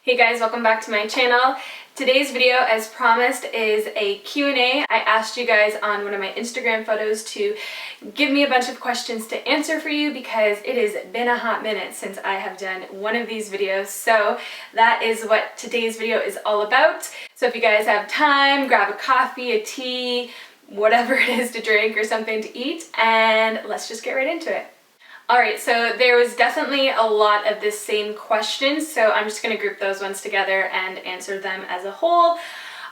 Hey guys, welcome back to my channel. Today's video, as promised, is a Q&A. I asked you guys on one of my Instagram photos to give me a bunch of questions to answer for you because it has been a hot minute since I have done one of these videos. So that is what today's video is all about. So if you guys have time, grab a coffee, a tea, whatever it is to drink or something to eat, and let's just get right into it. Alright, so there was definitely a lot of the same questions, so I'm just going to group those ones together and answer them as a whole.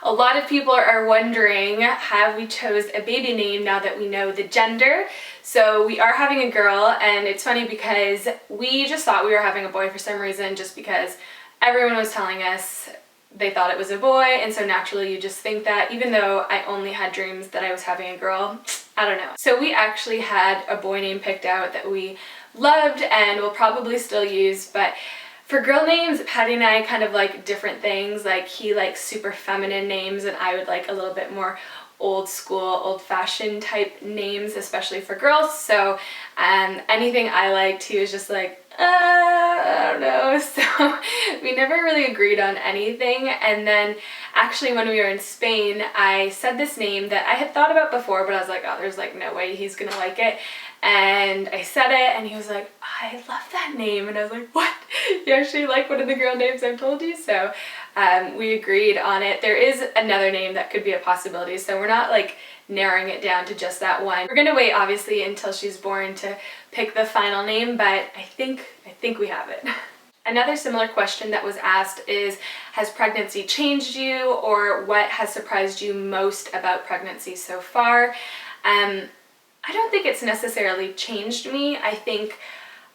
A lot of people are wondering, have we chose a baby name now that we know the gender? So we are having a girl, and it's funny because we just thought we were having a boy for some reason, just because everyone was telling us they thought it was a boy, and so naturally you just think that, even though I only had dreams that I was having a girl. I don't know. So we actually had a boy name picked out that we loved and will probably still use, but for girl names, Patty and I kind of like different things. Like, he likes super feminine names and I would like a little bit more old school, old-fashioned type names, especially for girls. So anything I liked, he was just like, I don't know. So we never really agreed on anything. And then actually when we were in Spain, I said this name that I had thought about before, but I was like, oh, there's like no way he's gonna like it. And I said it and he was like, I love that name. And I was like, what? You actually like one of the girl names I've told you? So we agreed on it. There is another name that could be a possibility, so we're not like narrowing it down to just that one. We're gonna wait obviously until she's born to pick the final name, but I think we have it. Another similar question that was asked is, has pregnancy changed you, or what has surprised you most about pregnancy so far? I don't think it's necessarily changed me. I think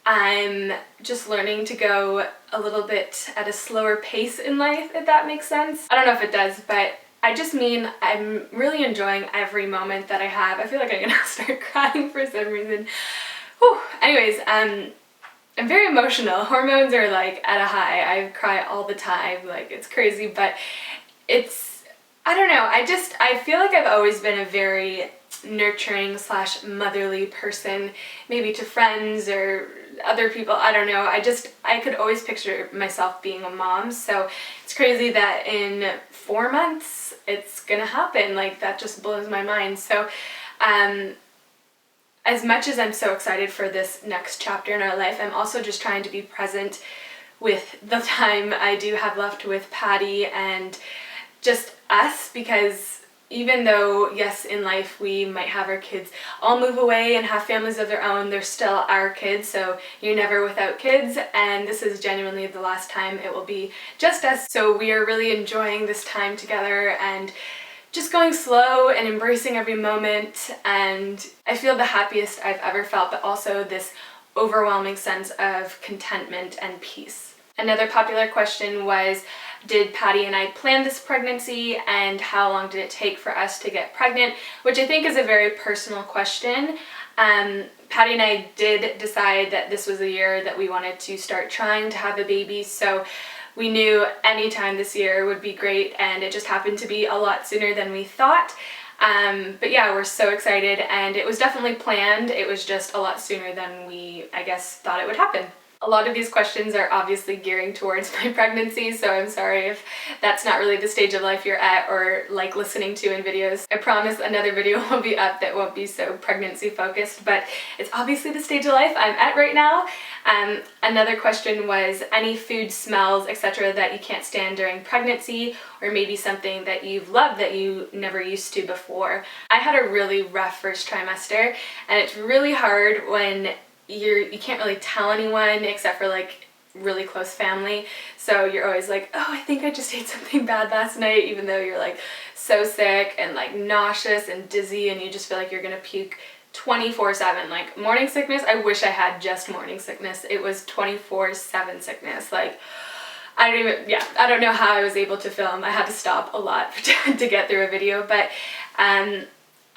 I'm just learning to go a little bit at a slower pace in life, if that makes sense. I don't know if it does, but I just mean I'm really enjoying every moment that I have. I feel like I'm gonna start crying for some reason. Whew. Anyways, I'm very emotional. Hormones are like at a high. I cry all the time, like it's crazy, but it's, I don't know, I feel like I've always been a very nurturing / motherly person, maybe to friends or other people, I don't know. I could always picture myself being a mom, so it's crazy that in 4 months it's gonna happen. Like, that just blows my mind. So as much as I'm so excited for this next chapter in our life, I'm also just trying to be present with the time I do have left with Patty and just us, because even though, yes, in life we might have our kids all move away and have families of their own, they're still our kids, so you're never without kids, and this is genuinely the last time it will be just us. So we are really enjoying this time together and just going slow and embracing every moment, and I feel the happiest I've ever felt, but also this overwhelming sense of contentment and peace. Another popular question was, did Patty and I plan this pregnancy, and how long did it take for us to get pregnant? Which I think is a very personal question. Patty and I did decide that this was the year that we wanted to start trying to have a baby, so we knew any time this year would be great, and it just happened to be a lot sooner than we thought. But yeah, we're so excited, and it was definitely planned. It was just a lot sooner than we, I guess, thought it would happen. A lot of these questions are obviously gearing towards my pregnancy, so I'm sorry if that's not really the stage of life you're at or like listening to in videos. I promise another video will be up that won't be so pregnancy focused, but it's obviously the stage of life I'm at right now. Another question was, any food, smells, etc. that you can't stand during pregnancy, or maybe something that you've loved that you never used to before. I had a really rough first trimester, and it's really hard when you can't really tell anyone except for like really close family, so you're always like, oh, I think I just ate something bad last night, even though you're like so sick and like nauseous and dizzy, and you just feel like you're gonna puke 24/7. Like, morning sickness, I wish I had just morning sickness. It was 24/7 sickness. Like, I don't know how I was able to film. I had to stop a lot to get through a video, but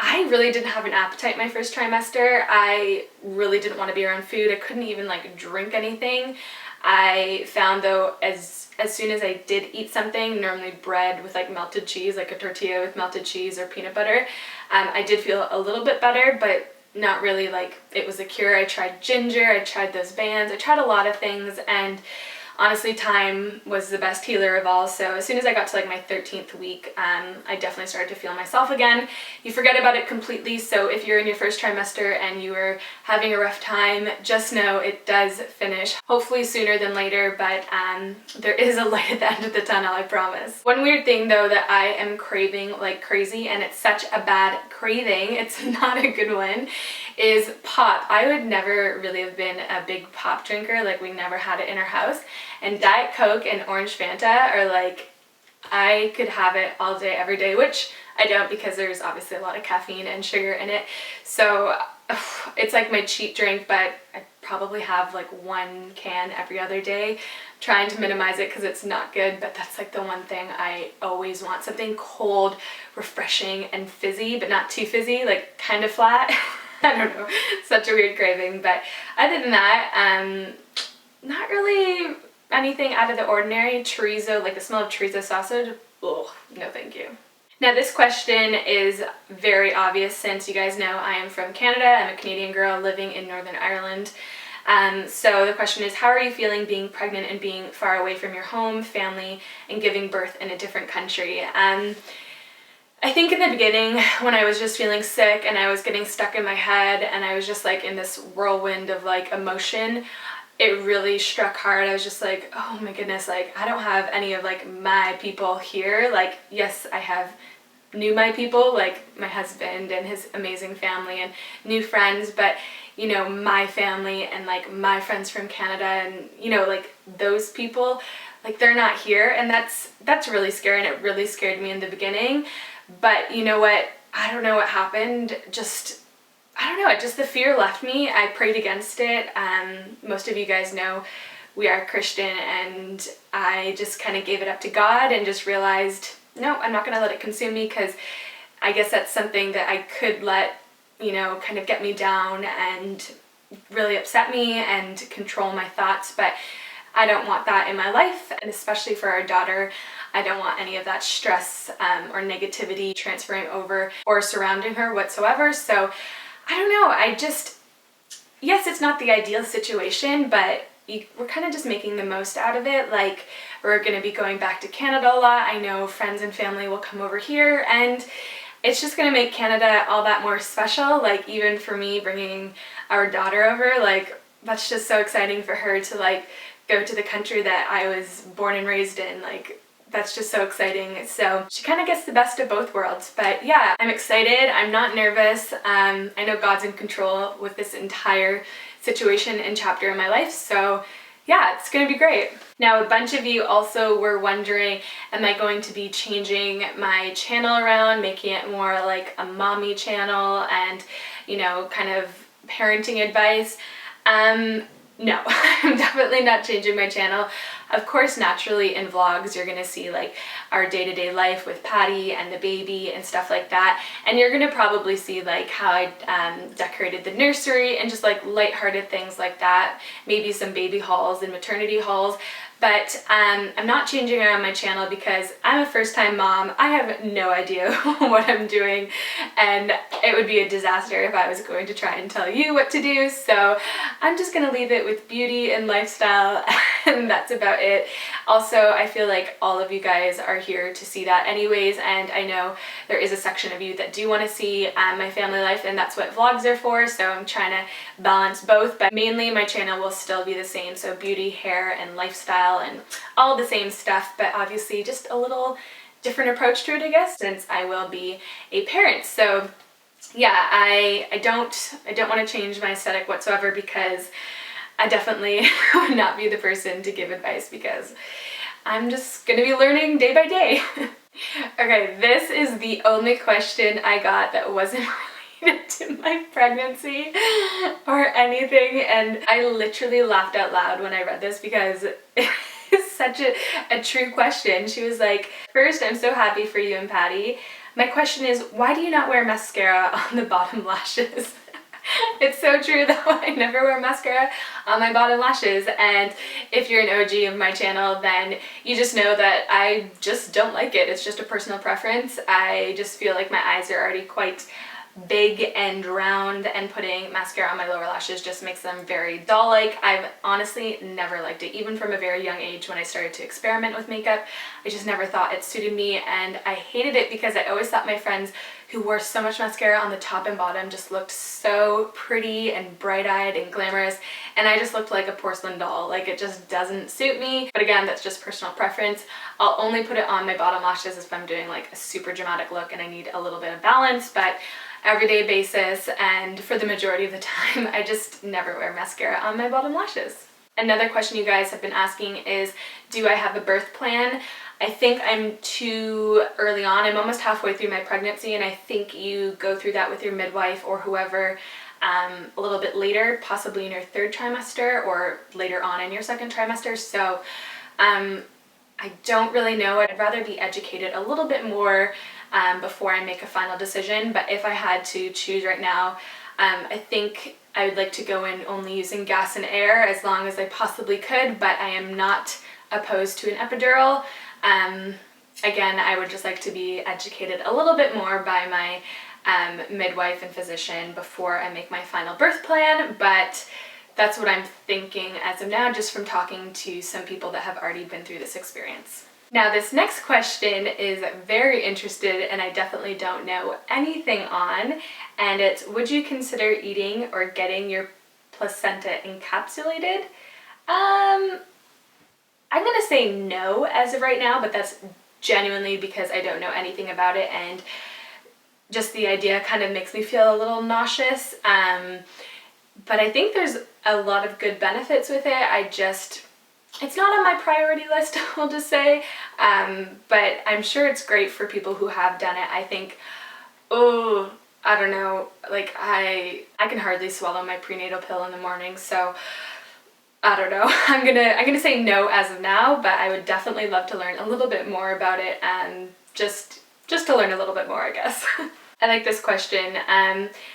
I really didn't have an appetite my first trimester. I really didn't want to be around food. I couldn't even like drink anything. I found though, as soon as I did eat something, normally bread with like melted cheese, like a tortilla with melted cheese or peanut butter, I did feel a little bit better, but not really like it was a cure. I tried ginger, I tried those bands, I tried a lot of things, and honestly, time was the best healer of all. So as soon as I got to like my 13th week, I definitely started to feel myself again. You forget about it completely, so if you're in your first trimester and you were having a rough time, just know it does finish, hopefully sooner than later, but there is a light at the end of the tunnel, I promise. One weird thing though that I am craving like crazy, and it's such a bad craving, it's not a good one, is pop. I would never really have been a big pop drinker, like we never had it in our house, and Diet Coke and Orange Fanta are like, I could have it all day every day, which I don't because there's obviously a lot of caffeine and sugar in it, so it's like my cheat drink, but I probably have like one can every other day, trying to minimize it because it's not good, but that's like the one thing I always want, something cold, refreshing, and fizzy, but not too fizzy, like kind of flat. I don't know, such a weird craving, but other than that, not really anything out of the ordinary. Chorizo, like the smell of chorizo sausage, ugh, no thank you. Now this question is very obvious since you guys know I am from Canada. I'm a Canadian girl living in Northern Ireland. So the question is, how are you feeling being pregnant and being far away from your home, family, and giving birth in a different country? I think in the beginning when I was just feeling sick and I was getting stuck in my head and I was just like in this whirlwind of like emotion, it really struck hard. I was just like, oh my goodness, like I don't have any of like my people here. Like, yes, I have my people, like my husband and his amazing family and new friends, but you know, my family and like my friends from Canada and you know, like those people, like they're not here, and that's really scary, and it really scared me in the beginning. But you know what, I don't know what happened, I don't know, just the fear left me. I prayed against it. Most of you guys know we are Christian, and I just kind of gave it up to God and just realized, no, I'm not going to let it consume me, because I guess that's something that I could let, you know, kind of get me down and really upset me and control my thoughts, but I don't want that in my life, and especially for our daughter. I don't want any of that stress or negativity transferring over or surrounding her whatsoever. So I don't know, yes, it's not the ideal situation, but we're kind of just making the most out of it. Like, we're going to be going back to Canada a lot. I know friends and family will come over here, and it's just going to make Canada all that more special. Like, even for me bringing our daughter over, like, that's just so exciting for her to like go to the country that I was born and raised in. Like, that's just so exciting. So she kind of gets the best of both worlds. But yeah, I'm excited. I'm not nervous. I know God's in control with this entire situation and chapter in my life. So yeah, it's gonna be great. Now, a bunch of you also were wondering, am I going to be changing my channel around, making it more like a mommy channel and, you know, kind of parenting advice? No, I'm definitely not changing my channel. Of course, naturally in vlogs, you're gonna see like our day-to-day life with Patty and the baby and stuff like that. And you're gonna probably see like how I decorated the nursery and just like lighthearted things like that. Maybe some baby hauls and maternity hauls. But I'm not changing around my channel because I'm a first-time mom. I have no idea what I'm doing, and it would be a disaster if I was going to try and tell you what to do. So I'm just gonna leave it with beauty and lifestyle, and that's about it. Also, I feel like all of you guys are here to see that anyways, and I know there is a section of you that do want to see my family life, and that's what vlogs are for. So I'm trying to balance both, but mainly my channel will still be the same. So beauty, hair, and lifestyle, and all the same stuff, but obviously just a little different approach to it, I guess, since I will be a parent. So yeah, I don't want to change my aesthetic whatsoever, because I definitely would not be the person to give advice, because I'm just gonna be learning day by day. Okay, this is the only question I got that wasn't related to my pregnancy or anything, and I literally laughed out loud when I read this because it's such a true question. She was like, first, I'm so happy for you and Patty. My question is, why do you not wear mascara on the bottom lashes? It's so true though, I never wear mascara on my bottom lashes, and if you're an OG of my channel, then you just know that I just don't like it. It's just a personal preference. I just feel like my eyes are already quite big and round, and putting mascara on my lower lashes just makes them very doll-like. I've honestly never liked it. Even from a very young age when I started to experiment with makeup, I just never thought it suited me, and I hated it because I always thought my friends who wore so much mascara on the top and bottom just looked so pretty and bright-eyed and glamorous, and I just looked like a porcelain doll. Like, it just doesn't suit me. But again, that's just personal preference. I'll only put it on my bottom lashes if I'm doing like a super dramatic look and I need a little bit of balance, but everyday basis and for the majority of the time, I just never wear mascara on my bottom lashes. Another question you guys have been asking is, do I have a birth plan? I think I'm too early on. I'm almost halfway through my pregnancy, and I think you go through that with your midwife or whoever a little bit later, possibly in your 3rd trimester or later on in your 2nd trimester. So I don't really know. I'd rather be educated a little bit more before I make a final decision. But if I had to choose right now, I think I would like to go in only using gas and air as long as I possibly could, but I am not opposed to an epidural. Again, I would just like to be educated a little bit more by my midwife and physician before I make my final birth plan, but that's what I'm thinking as of now, just from talking to some people that have already been through this experience. Now, this next question is very interested, and I definitely don't know anything on, and it's, would you consider eating or getting your placenta encapsulated? I'm gonna say no as of right now, but that's genuinely because I don't know anything about it, and just the idea kind of makes me feel a little nauseous. But I think there's a lot of good benefits with it. It's not on my priority list, I'll just say, but I'm sure it's great for people who have done it. I think, I don't know, like I can hardly swallow my prenatal pill in the morning, so I don't know. I'm gonna say no as of now, but I would definitely love to learn a little bit more about it, and just to learn a little bit more, I guess. I like this question.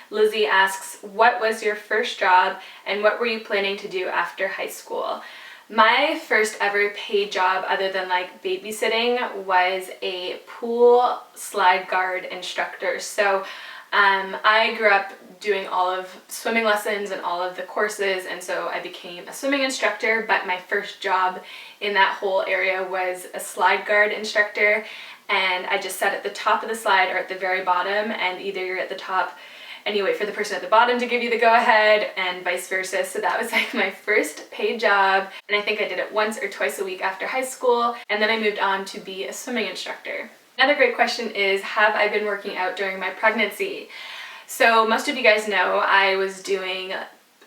Lizzie asks, what was your first job and what were you planning to do after high school? My first ever paid job, other than like babysitting, was a pool slide guard instructor. So I grew up doing all of swimming lessons and all of the courses, and so I became a swimming instructor, but my first job in that whole area was a slide guard instructor, and I just sat at the top of the slide or at the very bottom, and either you're at the top and you wait for the person at the bottom to give you the go-ahead and vice versa. So that was like my first paid job, and I think I did it once or twice a week after high school, and then I moved on to be a swimming instructor. Another great question is, have I been working out during my pregnancy? So most of you guys know I was doing,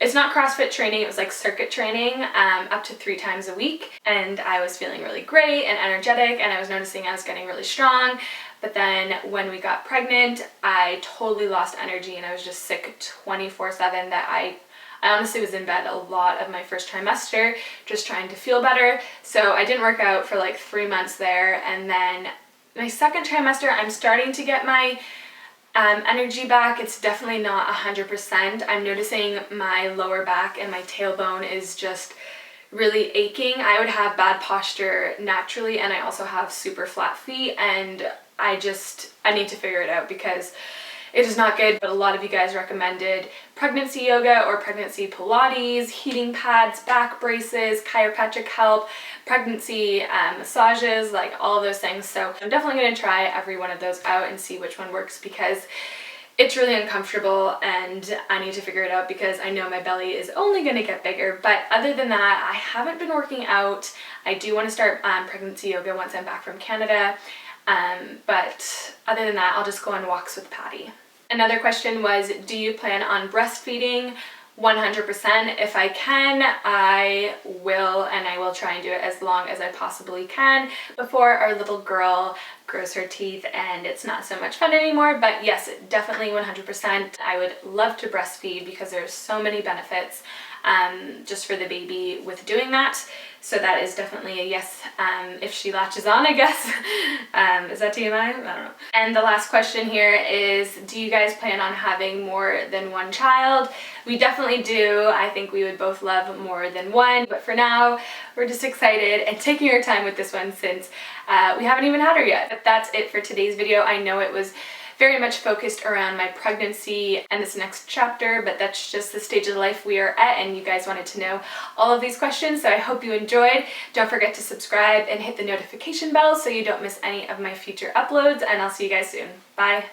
it's not CrossFit training, it was like circuit training up to 3 times a week, and I was feeling really great and energetic, and I was noticing I was getting really strong. But then when we got pregnant, I totally lost energy, and I was just sick 24/7 that I honestly was in bed a lot of my first trimester just trying to feel better. So I didn't work out for like 3 months there, and then my 2nd trimester I'm starting to get my energy back. It's definitely not 100%. I'm noticing my lower back and my tailbone is just really aching. I would have bad posture naturally, and I also have super flat feet, and I need to figure it out because it is not good. But a lot of you guys recommended pregnancy yoga or pregnancy Pilates, heating pads, back braces, chiropractic help, pregnancy massages, like all of those things. So I'm definitely going to try every one of those out and see which one works, because it's really uncomfortable and I need to figure it out because I know my belly is only going to get bigger. But other than that, I haven't been working out. I do want to start pregnancy yoga once I'm back from Canada. But other than that, I'll just go on walks with Patty. Another question was, do you plan on breastfeeding? 100%. If I can, I will, and I will try and do it as long as I possibly can before our little girl grows her teeth and it's not so much fun anymore. But yes, definitely 100%. I would love to breastfeed because there's so many benefits just for the baby with doing that. So that is definitely a yes, if she latches on, I guess. Is that TMI? I don't know. And the last question here is, do you guys plan on having more than one child? We definitely do. I think we would both love more than one, but for now, we're just excited and taking our time with this one since we haven't even had her yet. But that's it for today's video. I know it was very much focused around my pregnancy and this next chapter, but that's just the stage of life we are at, and you guys wanted to know all of these questions, so I hope you enjoyed. Don't forget to subscribe and hit the notification bell so you don't miss any of my future uploads, and I'll see you guys soon. Bye!